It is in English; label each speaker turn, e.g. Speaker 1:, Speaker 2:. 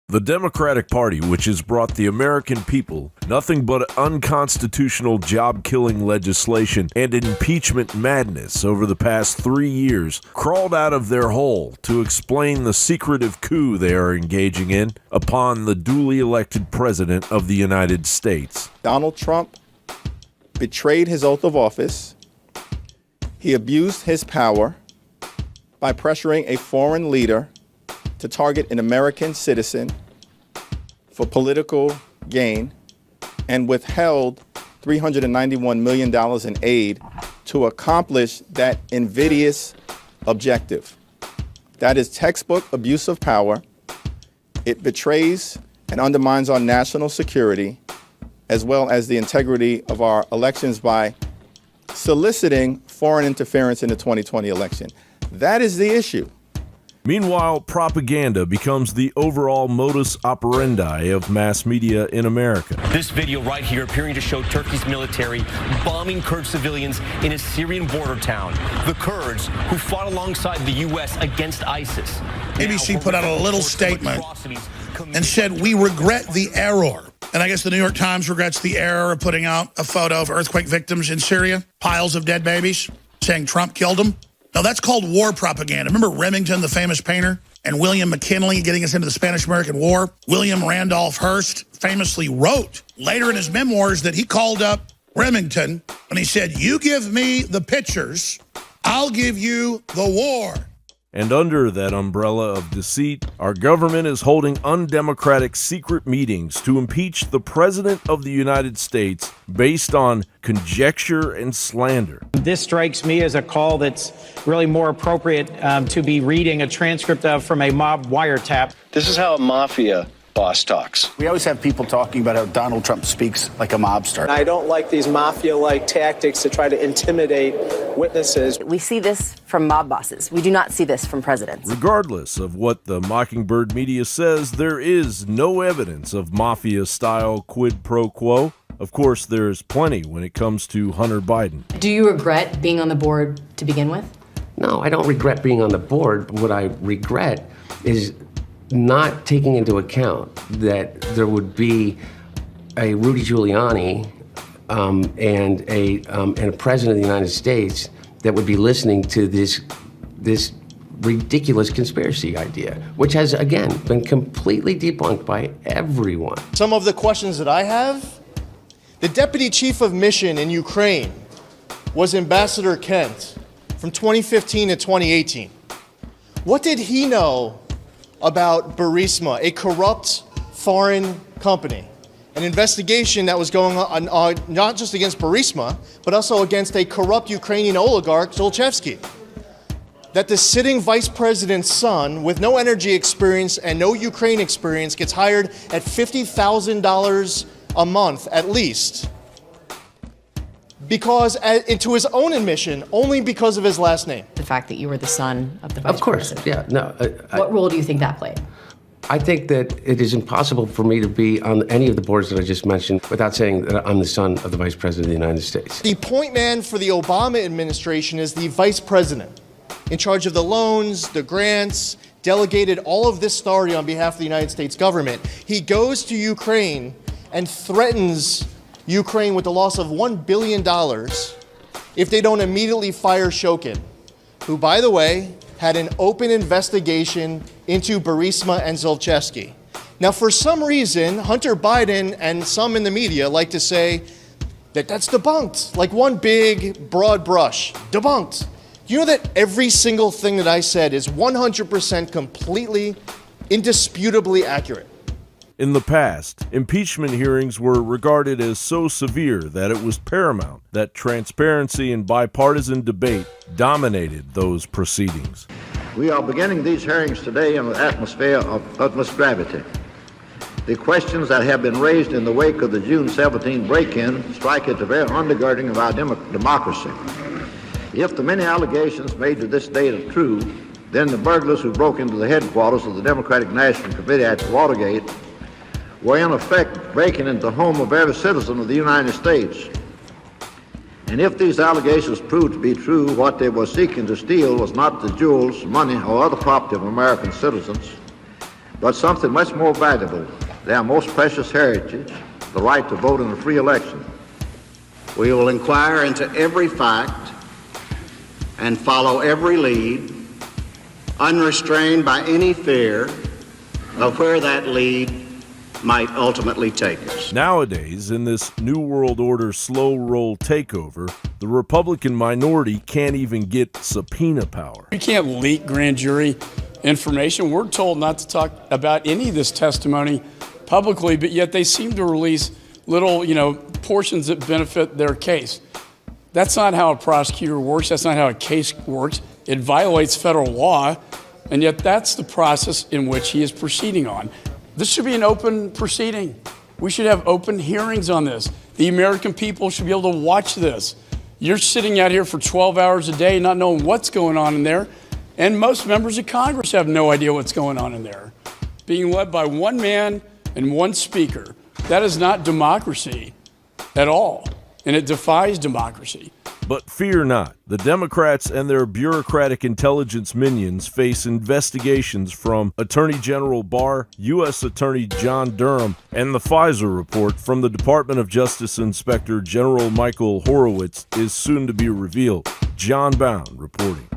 Speaker 1: The Democratic Party, which has brought the American people nothing but unconstitutional job-killing legislation and impeachment madness over the past 3 years, crawled out of their hole to explain the secretive coup they are engaging in upon the duly elected President of the United States.
Speaker 2: Donald Trump betrayed his oath of office. He abused his power by pressuring a foreign leader to target an American citizen for political gain and withheld $391 million in aid to accomplish that invidious objective. That is textbook abuse of power. It betrays and undermines our national security as well as the integrity of our elections by soliciting foreign interference in the 2020 election. That is the issue.
Speaker 1: Meanwhile, propaganda becomes the overall modus operandi of mass media in America.
Speaker 3: This video right here appearing to show Turkey's military bombing Kurd civilians in a Syrian border town. The Kurds who fought alongside the U.S. against ISIS.
Speaker 4: ABC put out a little statement and said, "We regret the error." And I guess the New York Times regrets the error of putting out a photo of earthquake victims in Syria, piles of dead babies, saying Trump killed them. Now, that's called war propaganda. Remember Remington, the famous painter, and William McKinley getting us into the Spanish-American War? William Randolph Hearst famously wrote later in his memoirs that he called up Remington and he said, "You give me the pictures, I'll give you the war."
Speaker 1: And under that umbrella of deceit, our government is holding undemocratic secret meetings to impeach the President of the United States based on conjecture and slander.
Speaker 5: This strikes me as a call that's really more appropriate to be reading a transcript of from a mob wiretap.
Speaker 6: This is how a mafia boss talks.
Speaker 7: We always have people talking about how Donald Trump speaks like a mobster.
Speaker 8: I don't like these mafia-like tactics to try to intimidate witnesses.
Speaker 9: We see this from mob bosses. We do not see this from presidents.
Speaker 1: Regardless of what the Mockingbird media says, there is no evidence of mafia-style quid pro quo. Of course, there's plenty when it comes to Hunter Biden.
Speaker 9: Do you regret being on the board to begin with?
Speaker 10: No, I don't regret being on the board. What I regret is not taking into account that there would be a Rudy Giuliani and a president of the United States that would be listening to this ridiculous conspiracy idea, which has, again, been completely debunked by everyone.
Speaker 11: Some of the questions that I have, the deputy chief of mission in Ukraine was Ambassador Kent from 2015 to 2018. What did he know about Burisma, a corrupt foreign company? An investigation that was going on not just against Burisma, but also against a corrupt Ukrainian oligarch, Zlochevsky. That the sitting vice president's son, with no energy experience and no Ukraine experience, gets hired at $50,000 a month at least, because into his own admission, only because of his last name.
Speaker 9: The fact that you were the son of the vice
Speaker 10: Of course,
Speaker 9: president.
Speaker 10: yeah, no.
Speaker 9: What role do you think that played?
Speaker 10: I think that it is impossible for me to be on any of the boards that I just mentioned without saying that I'm the son of the Vice President of the United States.
Speaker 11: The point man for the Obama administration is the vice president, in charge of the loans, the grants, delegated all of this authority on behalf of the United States government. He goes to Ukraine and threatens Ukraine with the loss of $1 billion if they don't immediately fire Shokin, who, by the way, had an open investigation into Burisma and Zlochevsky. Now, for some reason, Hunter Biden and some in the media like to say that that's debunked, like one big broad brush. Debunked. You know that every single thing that I said is 100% completely, indisputably accurate.
Speaker 1: In the past, impeachment hearings were regarded as so severe that it was paramount that transparency and bipartisan debate dominated those proceedings.
Speaker 12: We are beginning these hearings today in an atmosphere of utmost gravity. The questions that have been raised in the wake of the June 17 break-in strike at the very undergirding of our democracy. If the many allegations made to this date are true, then the burglars who broke into the headquarters of the Democratic National Committee at Watergate were in effect breaking into the home of every citizen of the United States. And if these allegations proved to be true, what they were seeking to steal was not the jewels, money, or other property of American citizens, but something much more valuable, their most precious heritage, the right to vote in a free election.
Speaker 13: We will inquire into every fact and follow every lead, unrestrained by any fear of where that lead might ultimately take us.
Speaker 1: Nowadays, in this New World Order slow roll takeover, the Republican minority can't even get subpoena power.
Speaker 14: We can't leak grand jury information. We're told not to talk about any of this testimony publicly, but yet they seem to release little, portions that benefit their case. That's not how a prosecutor works. That's not how a case works. It violates federal law, and yet that's the process in which he is proceeding on. This should be an open proceeding. We should have open hearings on this. The American people should be able to watch this. You're sitting out here for 12 hours a day not knowing what's going on in there, and most members of Congress have no idea what's going on in there. Being led by one man and one speaker, that is not democracy at all, and it defies democracy.
Speaker 1: But fear not. The Democrats and their bureaucratic intelligence minions face investigations from Attorney General Barr, U.S. Attorney John Durham, and the Pfizer report from the Department of Justice Inspector General Michael Horowitz is soon to be revealed. John Bound reporting.